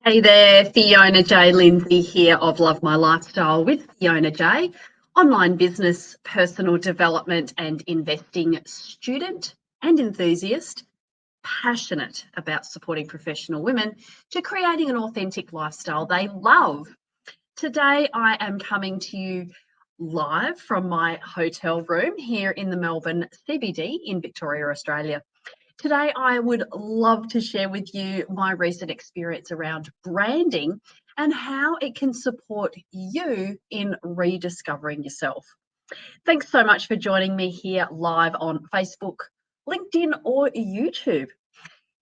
Hey there, Fiona J. Lindsay here of Love My Lifestyle with Fiona J, online business, personal development and investing student and enthusiast, passionate about supporting professional women to creating an authentic lifestyle they love. Today I am coming to you live from my hotel room here in the Melbourne CBD in Victoria, Australia. Today, I would love to share with you my recent experience around branding and how it can support you in rediscovering yourself. Thanks so much for joining me here live on Facebook, LinkedIn, or YouTube.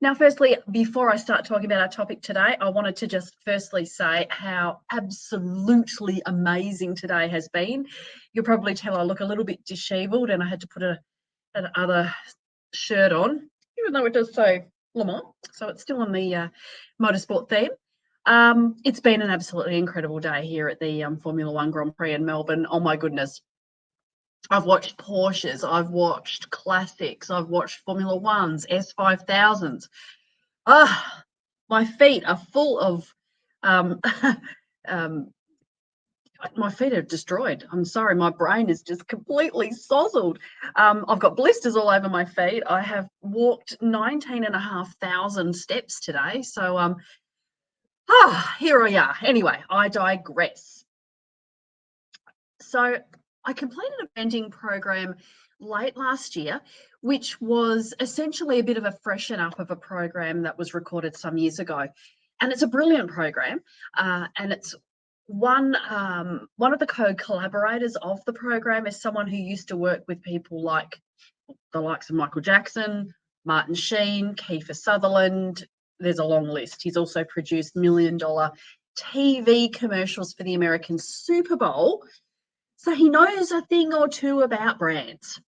Now, firstly, before I start talking about our topic today, I wanted to just firstly say how absolutely amazing today has been. You'll probably tell I look a little bit disheveled and I had to put an other shirt on, even though it does say Le Mans, so it's still on the motorsport theme. It's been an absolutely incredible day here at the Formula One Grand Prix in Melbourne. Oh my goodness. I've watched Porsches, I've watched classics, I've watched Formula Ones, S5000s. My feet are full of um, my feet are destroyed. I'm sorry, my brain is just completely sozzled. I've got blisters all over my feet. I have walked 19,500 steps today. So here we are. Anyway, I digress. So I completed a vending program late last year, which was essentially a bit of a freshen up of a program that was recorded some years ago. And it's a brilliant program, and it's one of the co-collaborators of the program is someone who used to work with people like the likes of Michael Jackson, Martin Sheen, Kiefer Sutherland. There's a long list. He's also produced $1 million TV commercials for the American Super Bowl. So he knows a thing or two about brands.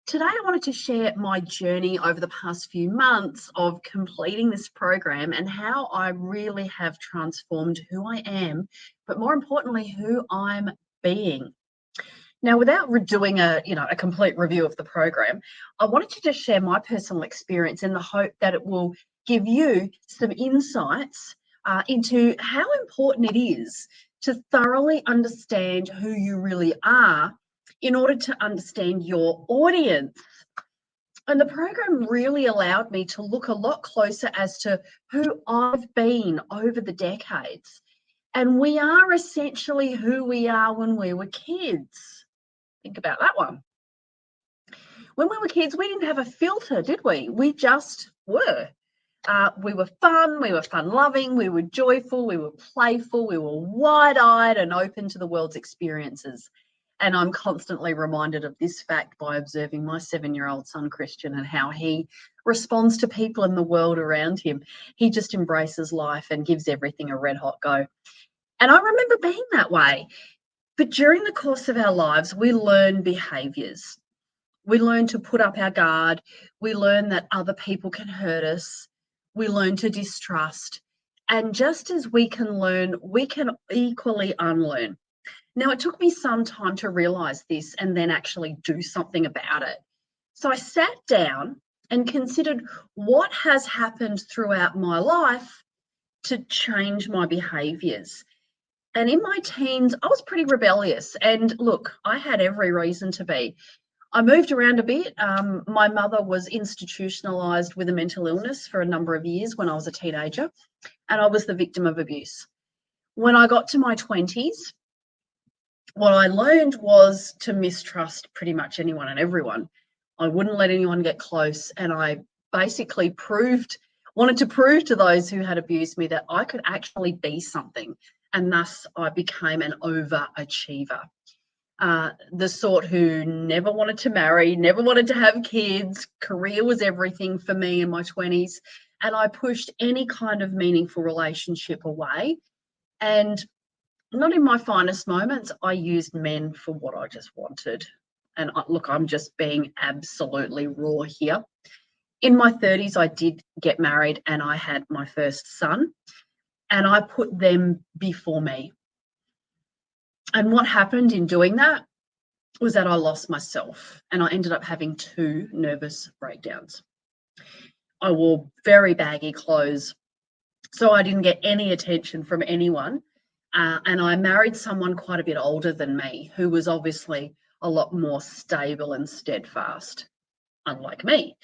Today, I wanted to share my journey over the past few months of completing this program and how I really have transformed who I am, but more importantly, who I'm being. Now, without doing a complete review of the program, I wanted to just share my personal experience in the hope that it will give you some insights into how important it is to thoroughly understand who you really are in order to understand your audience. And the program really allowed me to look a lot closer as to who I've been over the decades. And we are essentially who we are when we were kids. Think about that one. When we were kids, we didn't have a filter, did we? We just were. We were fun-loving, we were joyful, we were playful, we were wide-eyed and open to the world's experiences. And I'm constantly reminded of this fact by observing my 7-year-old son, Christian, and how he responds to people in the world around him. He just embraces life and gives everything a red-hot go. And I remember being that way. But during the course of our lives, we learn behaviours. We learn to put up our guard. We learn that other people can hurt us. We learn to distrust. And just as we can learn, we can equally unlearn. Now, it took me some time to realise this and then actually do something about it. So I sat down and considered what has happened throughout my life to change my behaviours. And in my teens, I was pretty rebellious. And look, I had every reason to be. I moved around a bit. My mother was institutionalised with a mental illness for a number of years when I was a teenager, and I was the victim of abuse. When I got to my 20s, what I learned was to mistrust pretty much anyone and everyone. I wouldn't let anyone get close, and I basically wanted to prove to those who had abused me that I could actually be something, and thus I became an overachiever. The sort who never wanted to marry, never wanted to have kids. Career was everything for me in my 20s. And I pushed any kind of meaningful relationship away. And not in my finest moments, I used men for what I just wanted. And look, I'm just being absolutely raw here. In my 30s, I did get married and I had my first son. And I put them before me. And what happened in doing that was that I lost myself and I ended up having 2 nervous breakdowns. I wore very baggy clothes. So I didn't get any attention from anyone. And I married someone quite a bit older than me, who was obviously a lot more stable and steadfast, unlike me.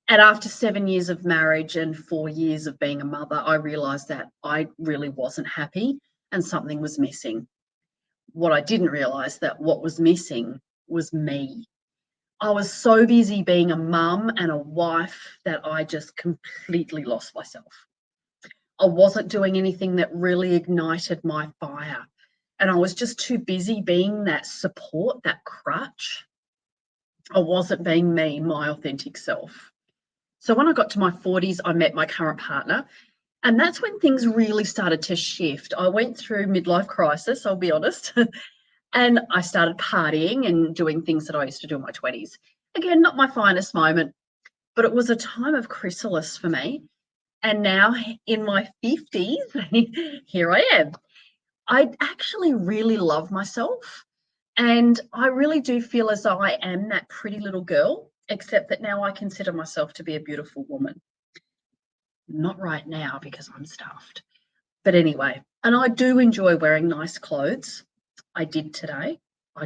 And after 7 years of marriage and 4 years of being a mother, I realized that I really wasn't happy and something was missing. What I didn't realize that what was missing was me. I was so busy being a mum and a wife that I just completely lost myself. I wasn't doing anything that really ignited my fire. And I was just too busy being that support, that crutch. I wasn't being me, my authentic self. So when I got to my 40s, I met my current partner. And that's when things really started to shift. I went through midlife crisis, I'll be honest. And I started partying and doing things that I used to do in my 20s. Again, not my finest moment, but it was a time of chrysalis for me. And now in my 50s, here I am. I actually really love myself. And I really do feel as though I am that pretty little girl, except that now I consider myself to be a beautiful woman. Not right now because I'm stuffed. But anyway, and I do enjoy wearing nice clothes. I did today. I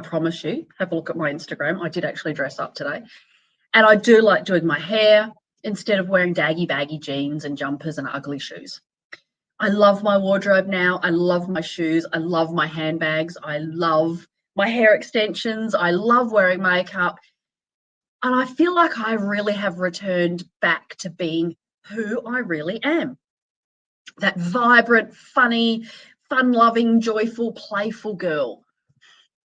promise you, have a look at my Instagram. I did actually dress up today. And I do like doing my hair instead of wearing baggy jeans and jumpers and ugly shoes. I love my wardrobe now. I love my shoes. I love my handbags. I love my hair extensions. I love wearing makeup. And I feel like I really have returned back to being who I really am. That vibrant, funny, fun-loving, joyful, playful girl.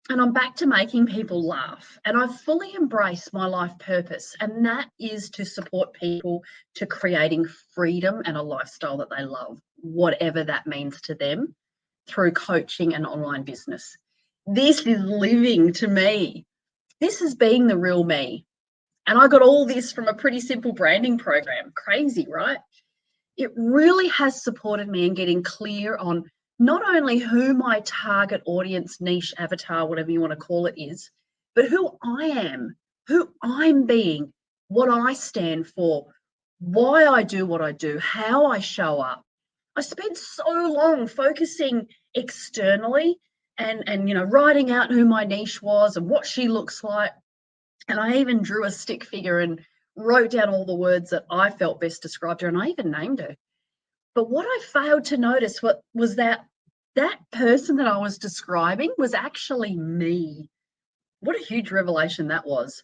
And I'm back to making people laugh. And I've fully embraced my life purpose. And that is to support people to creating freedom and a lifestyle that they love, whatever that means to them, through coaching and online business. This is living to me. This is being the real me. And I got all this from a pretty simple branding program. Crazy, right? It really has supported me in getting clear on not only who my target audience, niche, avatar, whatever you want to call it is, but who I am, who I'm being, what I stand for, why I do what I do, how I show up. I spent so long focusing externally and writing out who my niche was and what she looks like. And I even drew a stick figure and wrote down all the words that I felt best described her, and I even named her. But what I failed to notice was that person that I was describing was actually me. What a huge revelation that was.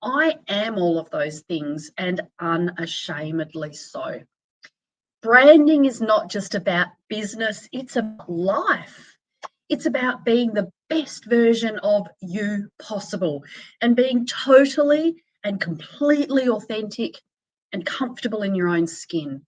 I am all of those things, and unashamedly so. Branding is not just about business, it's about life. It's about being the best version of you possible and being totally and completely authentic and comfortable in your own skin.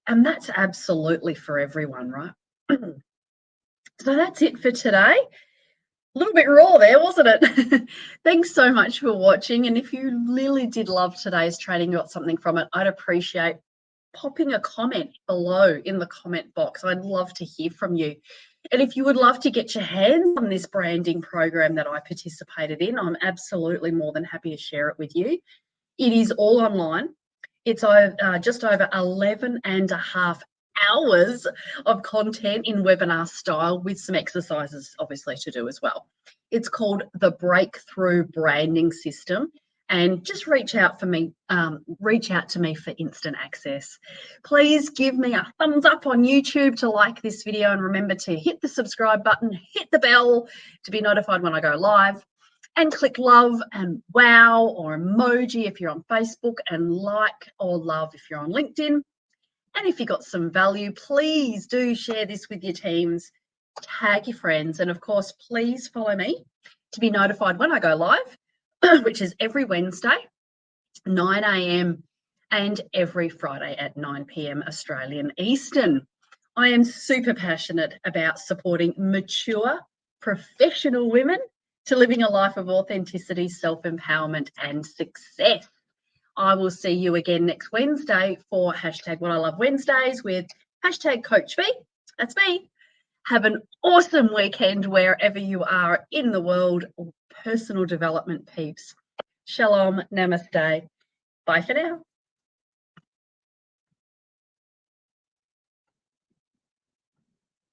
And that's absolutely for everyone, right? So that's it for today. A little bit raw there, wasn't it? Thanks so much for watching. And if you really did love today's training, got something from it, I'd appreciate popping a comment below in the comment box. I'd love to hear from you. And if you would love to get your hands on this branding program that I participated in, I'm absolutely more than happy to share it with you. It is all online. It's just over 11 and a half hours of content in webinar style with some exercises obviously to do as well. It's called the Breakthrough Branding System. And just reach out to me for instant access. Please give me a thumbs up on YouTube to like this video, and remember to hit the subscribe button, hit the bell to be notified when I go live, and click love and wow or emoji if you're on Facebook, and like or love if you're on LinkedIn. And if you got some value, please do share this with your teams, tag your friends, and of course, please follow me to be notified when I go live, which is every Wednesday, 9 a.m. and every Friday at 9 p.m. Australian Eastern. I am super passionate about supporting mature, professional women to living a life of authenticity, self-empowerment, and success. I will see you again next Wednesday for hashtag What I Love Wednesdays with hashtag Coach V. That's me. Have an awesome weekend wherever you are in the world. Personal development peeps. Shalom, namaste. Bye for now.